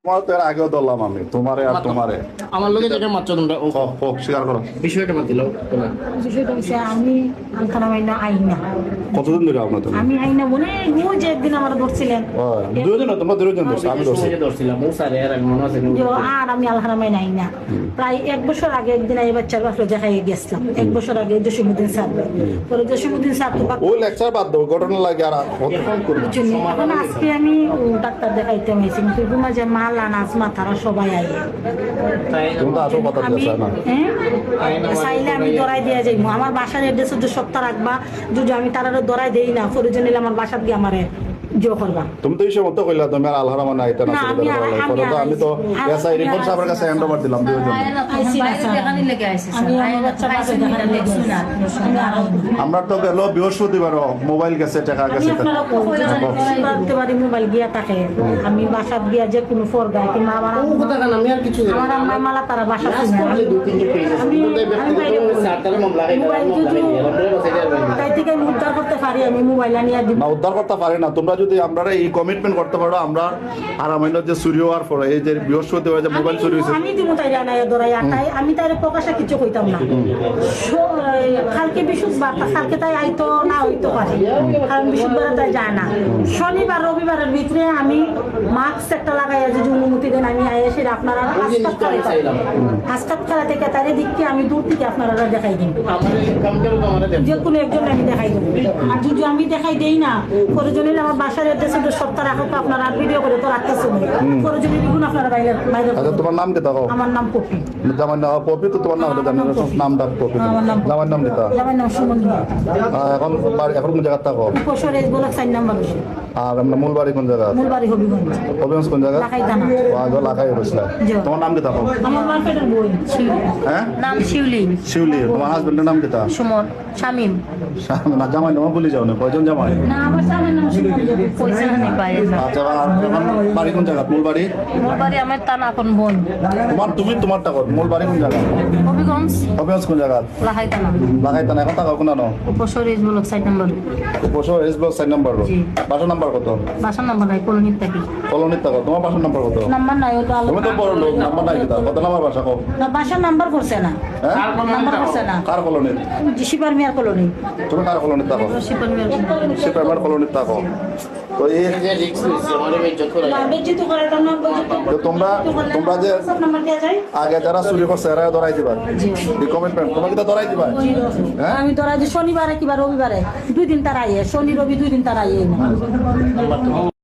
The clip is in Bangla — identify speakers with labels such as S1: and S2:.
S1: তোমার তো এর আগেও ধরলাম আমি তোমারে আর তোমারে
S2: আমার লোকে যেটা মাত্র তোমরা
S1: হোক স্বীকার করো
S2: বিষয়টা মাত্র
S3: বিষয়টা হচ্ছে আমি আলখানা মাইনা আইনা
S1: কতদিন ধরে আপনার তুমি
S3: আমি আইনা বলে ও যে একদিন আমার ধরছিলেন
S1: দুজন তোমরা দুজন ধরছো আমি ধরছি
S2: ধরছিলাম ও স্যার এর মনে আছে
S3: যে আর আমি আলখানা মাইনা আইনা প্রায় 1 বছর আগে একদিন এই বাচ্চার বাসা দেখাই গেছিলাম 1 বছর আগে জসিমউদ্দিন স্যার পরে জসিমউদ্দিন স্যার তো
S1: ওই লেকচার বাদ দাও ঘটনা লাগে আর ফোন করবো
S3: এখন আজকে আমি ডাক্তার দেখাইতে হয়েছি কিন্তু তোমার যে মাল আনাজ মাথারা সবাই আই
S1: তুমি তো আসো কথা
S3: আমি
S1: দিয়েছ না
S3: চাইলে আমি দরাই দিয়ে যাইবো আমার বাসার এড্রেস যদি সপ্তাহ রাখবা যদি আমি তারা দরাই দেই না প্রয়োজন নিলে আমার বাসার গিয়ে আমারে জো করবা
S1: তুমি তো এই সময় তো কইলা তুমি আর আলহারা মানে আইতা না আমি তো এসআই রিপোর্ট সাহেবের কাছে হ্যান্ড ওভার দিলাম দুজন আমরা তো গেল বৃহস্পতিবার মোবাইল গেছে টাকা গেছে
S3: মোবাইল গিয়া থাকে আমি বাসাত গিয়া যে কোনো ফরগায় কিংবা আমার আম্মা মালা তারা বাসা তাই থেকে উদ্ধার করতে পারি আমি মোবাইল আনিয়া দিব
S1: না উদ্ধার করতে পারি না তোমরা যদি আমরা এই কমিটমেন্ট করতে পারো আমরা আর আমার যে চুরি হওয়ার পরে এই যে বৃহস্পতিবার যে মোবাইল চুরি হয়েছে
S3: আমি দিব তাই জানাই দরাই আটাই আমি তাই প্রকাশে কিছু কইতাম না কালকে বৃহস্পতিবার কালকে তাই আইতো না হইতো পারে কারণ বৃহস্পতিবার তাই যায় না শনিবার রবিবারের ভিতরে আমি মাস্ক একটা লাগাই যদি অনুমতি দেন আমি আই এসে আপনারা হাসপাতাল খেলা থেকে তারে দিককে আমি দূর থেকে আপনারা দেখাই দিন যে কোনো একজন আমি দেখাই দেবো আর যদি আমি দেখাই দেই না প্রয়োজনে আমার বাসার এড্রেসে সপ্তাহ রাখো তো আপনারা ভিডিও করে তো রাখতেছে প্রয়োজনে দেখুন আপনারা বাইরে বাইরে
S1: আচ্ছা তোমার নাম কি দেখো
S3: আমার নাম পপি
S1: জামাই নাম পপি তো তোমার নাম জানি না নামটা পপি জামাই নাম দিতা
S3: আমার নাম সুমন
S1: এখন এখন কোন জায়গা থাকো
S3: উপসর এস বলক 4 নাম্বার
S1: আর আমরা মূল বাড়ি কোন জায়গা
S3: মূল বাড়ি হবিগঞ্জ
S1: হবিগঞ্জ কোন জায়গা
S3: লাখাই থানা
S1: আগে লাখাই বসলা তোমার নাম কি থাকো
S3: আমার মার্কেটের বই
S1: হ্যাঁ
S4: নাম শিউলি
S1: শিউলি তোমার হাজবেন্ডের নাম কি তা
S4: সুমন শামিম
S1: না জামাই নাম ভুলে যাও না কয়জন জামাই
S3: না আমার স্বামীর নাম সুমন
S4: পয়সা নেই বাইরে না
S1: আচ্ছা আর এখন বাড়ি কোন জায়গা মূল বাড়ি
S4: মোর বাড়ি আমার তান আপন বোন
S1: তোমারটা কর মূল বাড়ি কোন জায়গা
S4: হবিগঞ্জ
S1: হবিগঞ্জ কোন জায়গা
S4: লাহাই তানা
S1: লাগাই তা এখন থাকো কোন নো
S4: উপসর এস বলক 4 নাম্বার
S1: বসো এস ব্লক 4 নাম্বার
S4: জি।
S1: বাসা নাম্বার কত
S4: বাসার নাম্বার নাই কলোনির থাকি
S1: কলোনির থাকো তোমার বাসার নাম্বার কত
S3: নাম্বার নাই ওটা
S1: তুমি তো বড় লোক নাম্বার নাই কিতা কত নাম্বার বাসা কো
S3: না বাসার নাম্বার করছে না
S1: হ্যাঁ
S3: নাম্বার করছে না
S1: কার কলোনি
S3: শিপার মিয়ার কলোনি
S1: তুমি কার কলোনির থাকো
S4: শিপন মিয়ার
S1: সে প্রাইমার কলোনির থাকো তো এই
S2: যে রিস্ক হইছে আমার ইজ্জত করে
S3: বেজিত করে তার নাম
S1: তো তোমরা যে
S3: নাম্বার দেয়া যায়
S1: আগে যারা চুরি করছে এরা ধরাই দিবা এই কমিটমেন্ট তোমরা কিটা ধরাই দিবা হ্যাঁ
S3: আমি ধরা যে শনিবারে কিবা রবিবারে 2 দিন তার আইয়ে শনি রবি 2 দিন তার আইয়ে